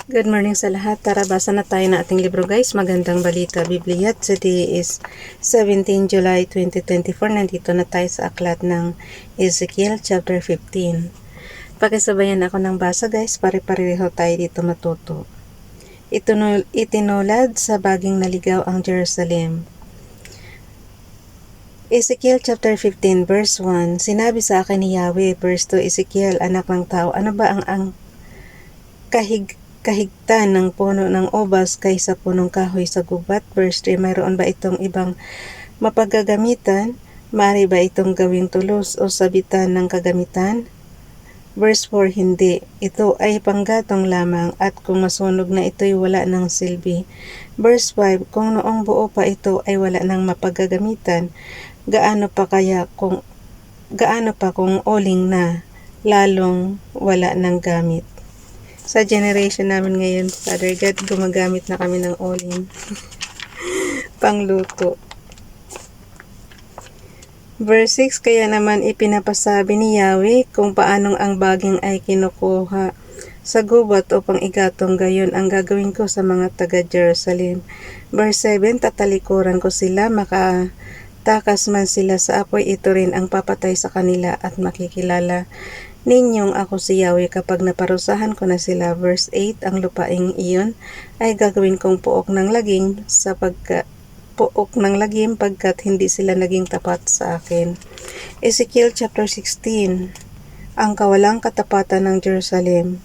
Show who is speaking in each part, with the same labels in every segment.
Speaker 1: Good morning sa lahat. Tara, basa na tayo ng ating libro guys. Magandang balita, Biblia. Today is 17 July 2024. Nandito na tayo sa aklat ng Ezekiel chapter 15. Pakisabayan ako ng basa guys. Pare-pareho tayo dito matuto. Itinulad sa baging naligaw ang Jerusalem. Ezekiel chapter 15 verse 1. Sinabi sa akin ni Yahweh, verse 2, Ezekiel, anak ng tao, ano ba ang kahigtan ng puno ng obas kaysa punong kahoy sa gubat? Verse 3, mayroon ba itong ibang mapagagamitan? Maaari ba itong gawing tulos o sabitan ng kagamitan? Verse 4, hindi. Ito ay panggatong lamang at kung masunog na ito'y wala ng silbi. Verse 5, kung noong buo pa ito ay wala ng mapagagamitan, gaano pa kung uling na, lalong wala ng gamit. Sa generation namin ngayon, Father God, gumagamit na kami ng uling pangluto. Verse 6, kaya naman ipinapasabi ni Yahweh kung paanong ang baging ay kinukuha sa gubat upang igatong, gayon ang gagawin ko sa mga taga Jerusalem. Verse 7, tatalikuran ko sila, makatakas man sila sa apoy, ito rin ang papatay sa kanila at makikilala ninyong ako si Yahweh kapag naparusahan ko na sila. Verse 8, ang lupaing iyon ay gagawin kong puok ng lagim pagkat hindi sila naging tapat sa akin. Ezekiel chapter 16, ang kawalang katapatan ng Jerusalem.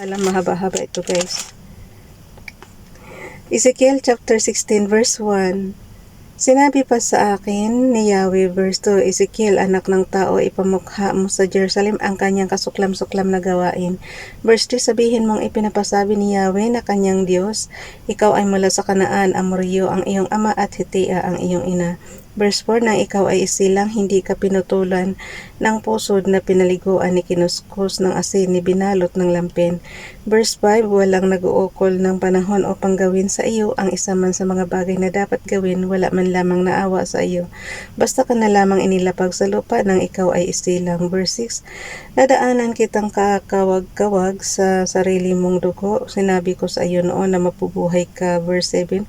Speaker 1: Alam, mahaba-haba ito guys. Ezekiel chapter 16 verse 1. Sinabi pa sa akin ni Yahweh, verse 2, Ezekiel, anak ng tao, ipamukha mo sa Jerusalem ang kanyang kasuklam-suklam na gawain. Verse 3, sabihin mong ipinapasabi ni Yahweh na kanyang Diyos, ikaw ay mula sa Kanaan, Amoryo ang iyong ama at Hitea ang iyong ina. Verse 4, nang ikaw ay isilang, hindi ka pinutulan ng pusod na pinaliguan ni kinuskus ng asin ni binalot ng lampin. Verse 5, walang nag-uukol ng panahon upang gawin sa iyo ang isa man sa mga bagay na dapat gawin, wala man lamang naawa sa iyo. Basta ka na lamang inilapag sa lupa nang ikaw ay isilang. Verse 6, nadaanan kitang kakawag-kawag sa sarili mong dugo. Sinabi ko sa iyo noon na mapubuhay ka. Verse 7,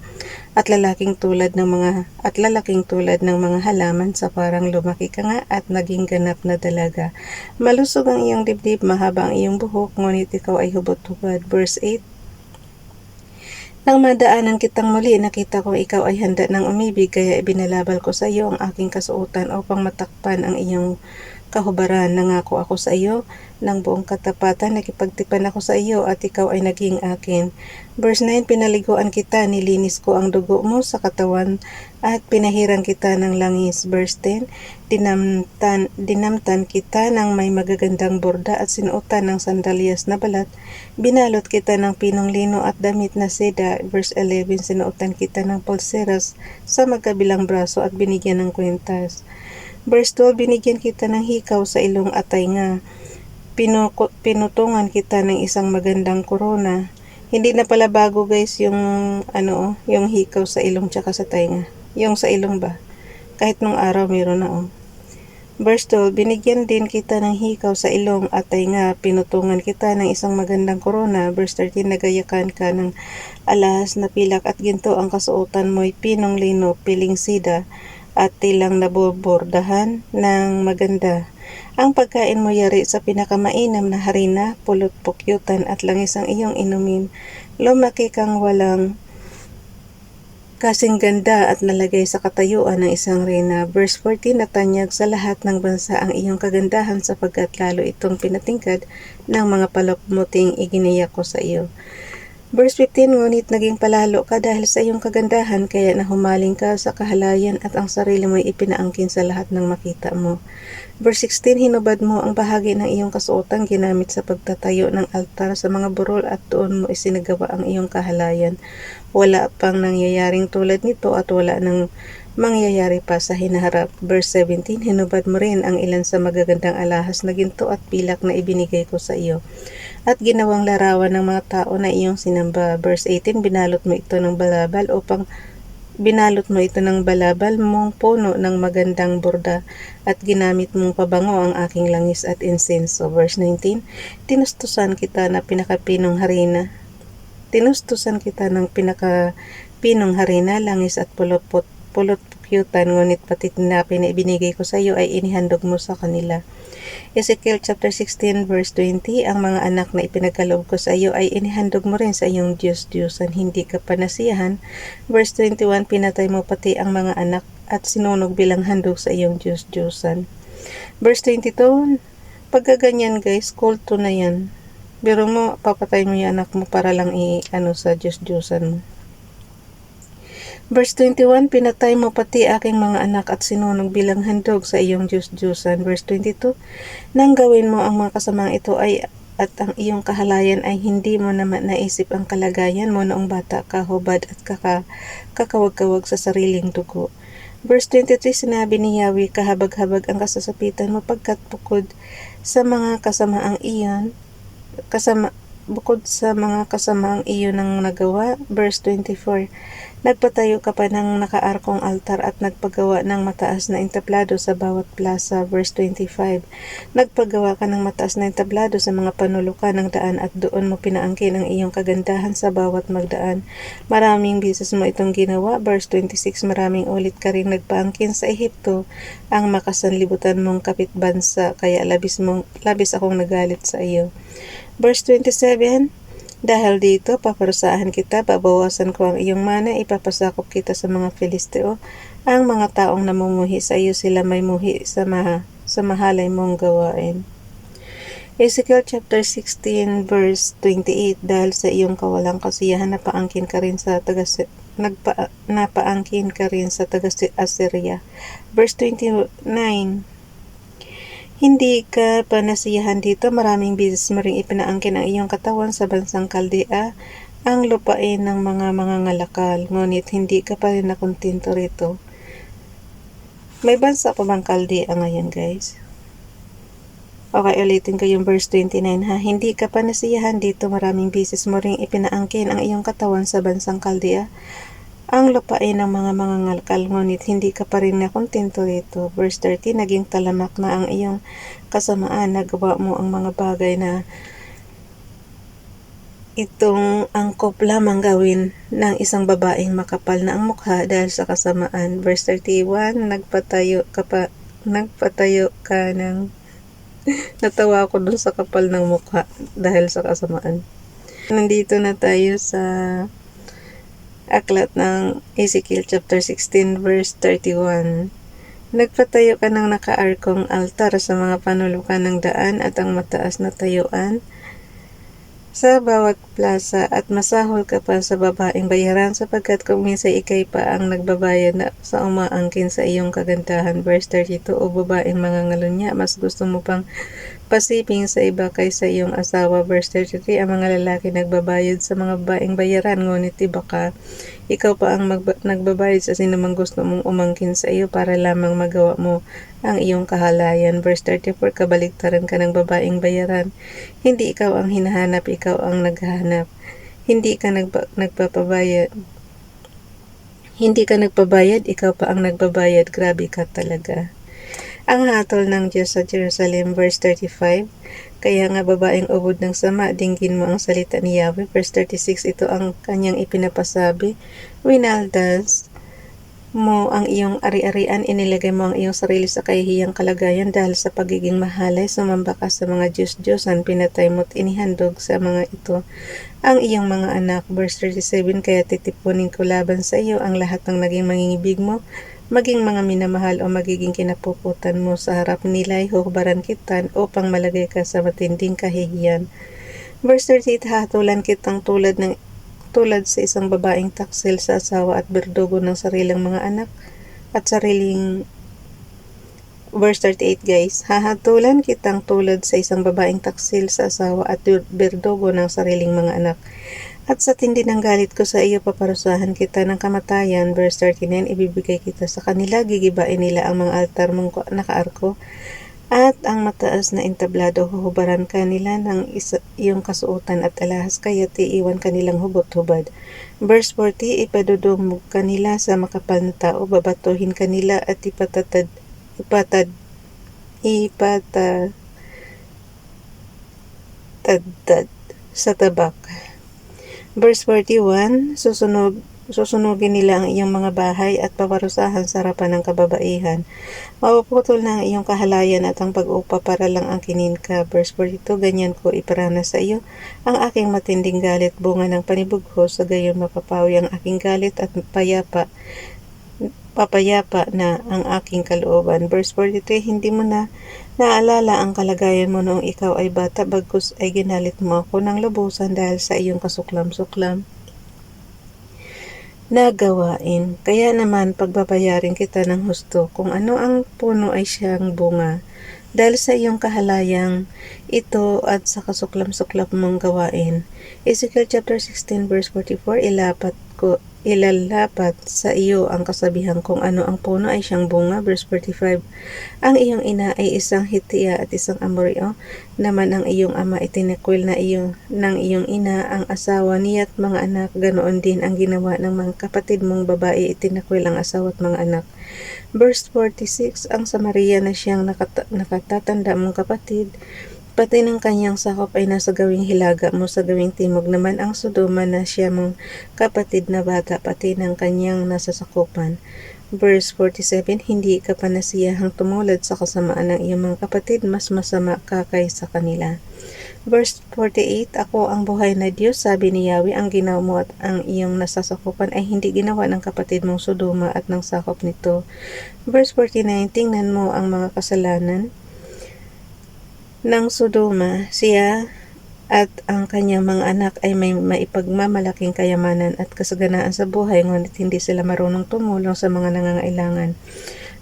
Speaker 1: at lalaking tulad ng mga halaman sa parang lumaki ka nga at naging ganap na dalaga. Malusog ang iyong dibdib, mahaba ang iyong buhok, ngunit ikaw ay hubot-hubad. Verse 8, nang madaanan kitang muli, nakita ko ikaw ay handa ng umibig, kaya ibinalabal ko sa iyo ang aking kasuotan upang matakpan ang iyong kahubaran. Nangako ako sa iyo ng buong katapatan, nakipagtipan ako sa iyo at ikaw ay naging akin. Verse 9, pinaliguan kita, nilinis ko ang dugo mo sa katawan at pinahirang kita ng langis. Verse 10, dinamtan kita ng may magagandang borda at sinuotan ng sandalyas na balat. Binalot kita ng pinong lino at damit na seda. Verse 11, sinuotan kita ng pulseras sa magkabilang braso at binigyan ng kwintas. Verse 12, binigyan kita ng hikaw sa ilong at tainga. Pinutungan kita ng isang magandang korona. Hindi na pala bago guys yung yung hikaw sa ilong tsaka sa tainga. Yung sa ilong ba? Kahit nung araw meron na Verse 12, binigyan din kita ng hikaw sa ilong at tainga. Pinutungan kita ng isang magandang korona. Verse 13, nagayakan ka ng alahas na pilak at ginto. Ang kasuotan mo'y pinong lino, piling sida at tilang nabobordahan ng maganda. Ang pagkain mo yari sa pinakamainam na harina, pulot pukyutan at langis ang iyong inumin. Lumaki kang walang kasing ganda at nalagay sa katayuan ng isang reyna. Verse 14, natanyag sa lahat ng bansa ang iyong kagandahan sapagkat lalo itong pinatingkad ng mga palakmuting iginiyak ko sa iyo. Verse 15, ngunit naging palalo ka dahil sa iyong kagandahan, kaya nahumaling ka sa kahalayan at ang sarili mo'y ipinaangkin sa lahat ng makita mo. Verse 16, hinubad mo ang bahagi ng iyong kasuotan ginamit sa pagtatayo ng altar sa mga burol at doon mo isinagawa ang iyong kahalayan. Wala pang nangyayaring tulad nito at wala nang mangyayari pa sa hinaharap. Verse 17, hinubad mo rin ang ilan sa magagandang alahas na ginto at pilak na ibinigay ko sa iyo at ginawang larawan ng mga tao na iyong sinamba. Verse 18, binalot mo ito ng balabal mong puno ng magandang borda at ginamit mong pabango ang aking langis at insenso. Verse 19, tinustusan kita na pinakapinong harina tinustusan kita ng pinakapinong harina, langis at pulot pukyutan, ngunit pati tinapay na ibinigay ko sa iyo ay inihandog mo sa kanila. Ezekiel chapter 16 verse 20, ang mga anak na ipinagkaloob ko sa iyo ay inihandog mo rin sa iyong Diyos-Diyosan, hindi ka panasiyahan. Verse 21, pinatay mo pati ang mga anak at sinunog bilang handog sa iyong Diyos-Diyosan. Verse 22, pagkaganyan guys, kulto na yan. Biro mo, papatay mo yung anak mo para lang sa Diyos-Diyosan mo. Verse 21, pinatay mo pati aking mga anak at sinunog bilang handog sa iyong Diyos-Diyosan. Verse 22, nang gawin mo ang mga kasamang ito at ang iyong kahalayan ay hindi mo naman naisip ang kalagayan mo noong bata ka, hubad at kakawag-kawag sa sariling dugo. Verse 23, sinabi ni Yahweh, kahabag-habag ang kasasapitan mo pagkat bukod sa mga kasamaang iyon nang nagawa. Verse 24, nagpatayo ka pa ng nakaarkong altar at nagpagawa ng mataas na entablado sa bawat plaza. Verse 25, nagpagawa ka ng mataas na entablado sa mga panulukan ng daan at doon mo pinaangkin ang iyong kagandahan sa bawat magdaan. Maraming beses mo itong ginawa. Verse 26, maraming ulit ka rin nagpaangkin sa Ehipto, ang makasanlibutan mong kapitbansa, kaya labis akong nagalit sa iyo. Verse 27, dahil dito, paparusahan kita, babawasan ko ang iyong mana, ipapasakop kita sa mga Filisteo. Ang mga taong namumuhi sa iyo, sila may muhi sa mahalay mong gawain. Ezekiel chapter 16 verse 28, dahil sa iyong kawalang kasiyahan, napaangkin ka rin sa taga-Assyria. Verse 29, hindi ka panasiyahan dito, maraming beses mo ring ipinaangkin ang iyong katawan sa bansang Kaldea, ang lupain ng mga mangangalakal, ngunit hindi ka pa rin nakontento rito. May bansa pa bang Kaldea ngayon guys? Okay, ulitin ko yung verse 29 ha. Hindi ka panasiyahan dito, maraming beses mo ring ipinaangkin ang iyong katawan sa bansang Kaldea, ang lupain ng mga mangangalakal, ngunit hindi ka pa rin nakontento rito. Verse 30, naging talamak na ang iyong kasamaan, nagawa mo ang mga bagay na itong angkop lamang gawin ng isang babaeng makapal na ang mukha dahil sa kasamaan. Verse 31, nagpatayo ka ng natawa ako dun sa kapal ng mukha dahil sa kasamaan. Nandito na tayo sa aklat ng Ezekiel chapter 16 verse 31. Nagpatayo ka ng nakaarkong altar sa mga panulukan ng daan at ang mataas na tayuan sa bawat plaza, at masahol ka pa sa babaeng bayaran sapagkat kung minsan ikay pa ang nagbabayad na sa umaangkin sa iyong kagandahan. Verse 32, o babaeng mangangalunya, mas gusto mo pang pasiping sa iba kaysa iyong asawa. Verse 33, ang mga lalaki nagbabayad sa mga babaeng bayaran, ngunit iba ka. Ikaw pa ang nagbabayad sa sinumang gusto mong umangkin sa iyo para lamang magawa mo ang iyong kahalayan. Verse 34, kabaligtaran ka ng babaeng bayaran. Hindi ikaw ang hinahanap, ikaw ang naghahanap. Hindi ka nagpapabayad, ikaw pa ang nagbabayad. Grabe ka talaga. Ang hatol ng Diyos sa Jerusalem. Verse 35, kaya nga babaeng ubod ng sama, dinggin mo ang salita ni Yahweh. Verse 36, ito ang kanyang ipinapasabi, winaldas mo ang iyong ari-arian, inilagay mo ang iyong sarili sa kahihiyang kalagayan dahil sa pagiging mahalay, sumamba ka sa mga Diyos-Diyosan, pinatay mo't inihandog sa mga ito ang iyong mga anak. Verse 37, kaya titipunin ko laban sa iyo ang lahat ng naging mangingibig mo, maging mga minamahal o magiging kinapuputan mo sa harap nila'y huhubaran kitan upang malagay ka sa matinding kahihiyan. Verse 38, hatulan kitang tulad sa isang babaeng taksil sa asawa at berdugo ng sariling mga anak at sariling. Verse 38 guys, hahatulan kitang tulad sa isang babaeng taksil sa asawa at berdugo ng sariling mga anak. At sa tindi ng galit ko sa iyo, paparusahan kita ng kamatayan. Verse 39, ibibigay kita sa kanila, gigibain nila ang mga altar mong nakaarko at ang mataas na entablado, huhubaran ka nila ng iyong kasuotan at alahas, kaya iiwan kanilang hubot-hubad. Verse 40, ipadudumog ka nila sa makapal na tao, babatuhin ka nila at ipatad sa tabak. Verse 41, susunugin nila ang iyong mga bahay at paparusahan sa harapan ng kababaihan. Mapuputol na ang iyong kahalayan at ang pag-upa para lang angkinin ka. Verse 42, ganyan ko iparana sa iyo ang aking matinding galit, bunga ng panibugho, sa gayon mapapawi ang aking galit at papayapa na ang aking kalooban. Verse 43, hindi mo na naalala ang kalagayan mo noong ikaw ay bata, bagkus ay ginalit mo ako ng lubusan dahil sa iyong kasuklam-suklam na gawain. Kaya naman pagbabayarin kita ng husto kung ano ang puno ay siyang bunga. Dahil sa iyong kahalayang ito at sa kasuklam-suklam mong gawain. Ezekiel chapter 16 verse 44, ilalapat sa iyo ang kasabihan kung ano ang puno ay siyang bunga. Verse 45, ang iyong ina ay isang Hitiya at isang Amoreo, naman ang iyong ama itinakwil ng iyong ina ang asawa niya at mga anak, ganoon din ang ginawa ng mga kapatid mong babae, itinakwil ang asawa at mga anak. Verse 46, ang Samaria na siyang nakatatanda mong kapatid, pati ng kanyang sakop ay nasa gawing hilaga mo, sa gawing timog naman ang Sodoma na siya mong kapatid na bata, pati ng kanyang nasasakupan. Verse 47, hindi ka pa nasiyahang tumulad sa kasamaan ng iyong mga kapatid, mas masama ka kaysa kanila. Verse 48, ako ang buhay na Diyos, sabi ni Yahweh, ang ginawa mo at ang iyong nasasakupan ay hindi ginawa ng kapatid mong Sodoma at ng sakop nito. Verse 49, tingnan mo ang mga kasalanan ng Sodoma, siya at ang kanyang mga anak ay may maipagmamalaking kayamanan at kasaganaan sa buhay, ngunit hindi sila marunong tumulong sa mga nangangailangan.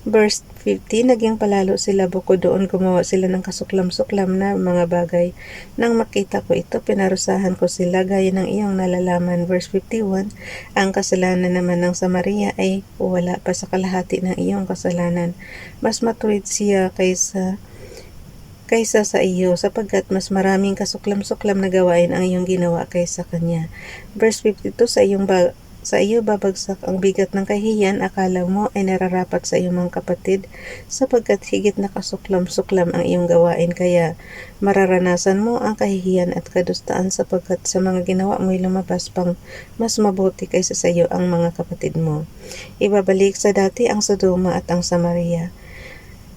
Speaker 1: Verse 50, naging palalo sila bukod doon, gumawa sila ng kasuklam-suklam na mga bagay. Nang makita ko ito, pinarusahan ko sila gaya ng iyong nalalaman. Verse 51, ang kasalanan naman ng Samaria ay wala pa sa kalahati ng iyong kasalanan. Mas matuwid siya kaysa sa iyo, sapagkat mas maraming kasuklam-suklam na gawain ang iyong ginawa kaysa kanya. Verse 52, sa iyo babagsak ang bigat ng kahihiyan, akala mo ay nararapat sa iyong mga kapatid, sapagkat higit na kasuklam-suklam ang iyong gawain, kaya mararanasan mo ang kahihiyan at kadustaan, sapagkat sa mga ginawa mo'y lumabas pang mas mabuti kaysa sa iyo ang mga kapatid mo. Ibabalik sa dati ang Sodoma at ang Samaria.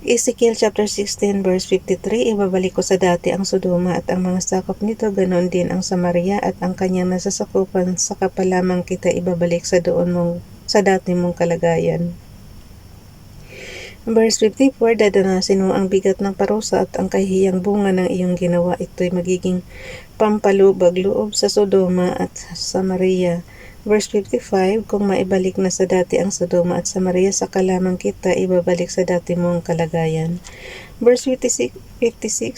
Speaker 1: Ezekiel chapter 16 verse 53, ibabalik ko sa dati ang Sodoma at ang mga sakop nito, ganon din ang Samaria at ang kanyang nasasakupan, saka pa lamang kita ibabalik sa dati mong kalagayan. Verse 54, dadanasin mo ang bigat ng parusa at ang kahiyang bunga ng iyong ginawa, ito'y magiging pampalubag-loob sa Sodoma at Samaria. Verse 55, kung maibalik na sa dati ang Sodoma at Samaria, saka lamang kita ibabalik sa dati mong kalagayan. Verse 56,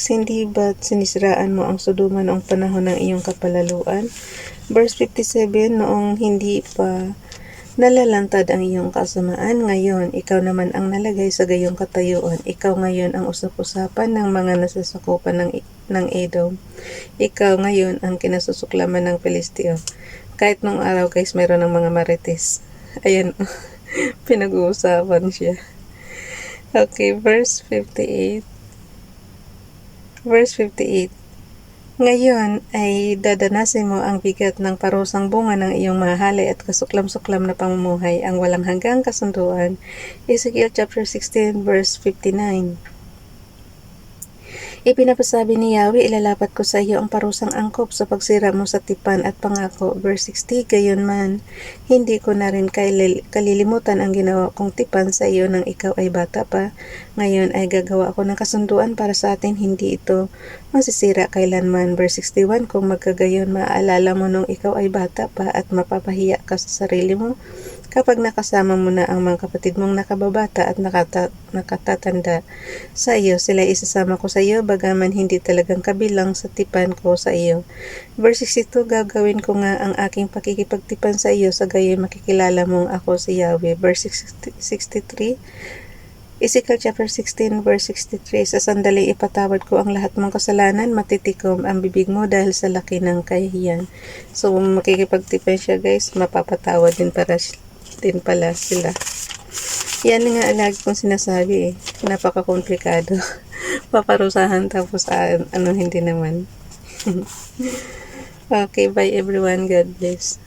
Speaker 1: hindi ba sinisiraan mo ang Sodoma noong panahon ng iyong kapalaluan? Verse 57, noong hindi pa nalalantad ang iyong kasamaan, ngayon ikaw naman ang nalagay sa gayong katayuan. Ikaw ngayon ang usap-usapan ng mga nasasakupan ng Edom. Ikaw ngayon ang kinasusuklaman ng Pilisteo. Kahit nung araw guys, meron ng mga marites. Ayan, pinag-uusapan siya. Okay, verse 58. Verse 58. Ngayon ay dadanasin mo ang bigat ng parusang bunga ng iyong mahalay at kasuklam-suklam na pamumuhay, ang walang hanggang kasunduan. Ezekiel chapter 16 verse 59. Ipinapasabi ni Yahweh, ilalapat ko sa iyo ang parusang angkop sa pagsira mo sa tipan at pangako. Verse 60, gayon man, hindi ko na rin kalilimutan ang ginawa kong tipan sa iyo nang ikaw ay bata pa. Ngayon ay gagawa ako ng kasunduan para sa atin, hindi ito masisira kailanman. Verse 61, kung magkagayon, maaalala mo nung ikaw ay bata pa at mapapahiya ka sa sarili mo, kapag nakasama mo na ang mga kapatid mong nakababata at nakatatanda sa iyo, sila isasama ko sa iyo, bagaman hindi talagang kabilang sa tipan ko sa iyo. Verse 62, gagawin ko nga ang aking pakikipagtipan sa iyo, sa gayon makikilala mong ako si Yahweh. Verse 63, Ezekiel chapter 16 verse 63, sa sandaling ipatawad ko ang lahat mong kasalanan, matitikom ang bibig mo dahil sa laki ng kahihiyan. So makikipagtipan siya guys, mapapatawad din pala sila. Yan nga lagi kong sinasabi napaka-komplikado. Paparusahan tapos hindi naman. Okay, bye everyone. God bless.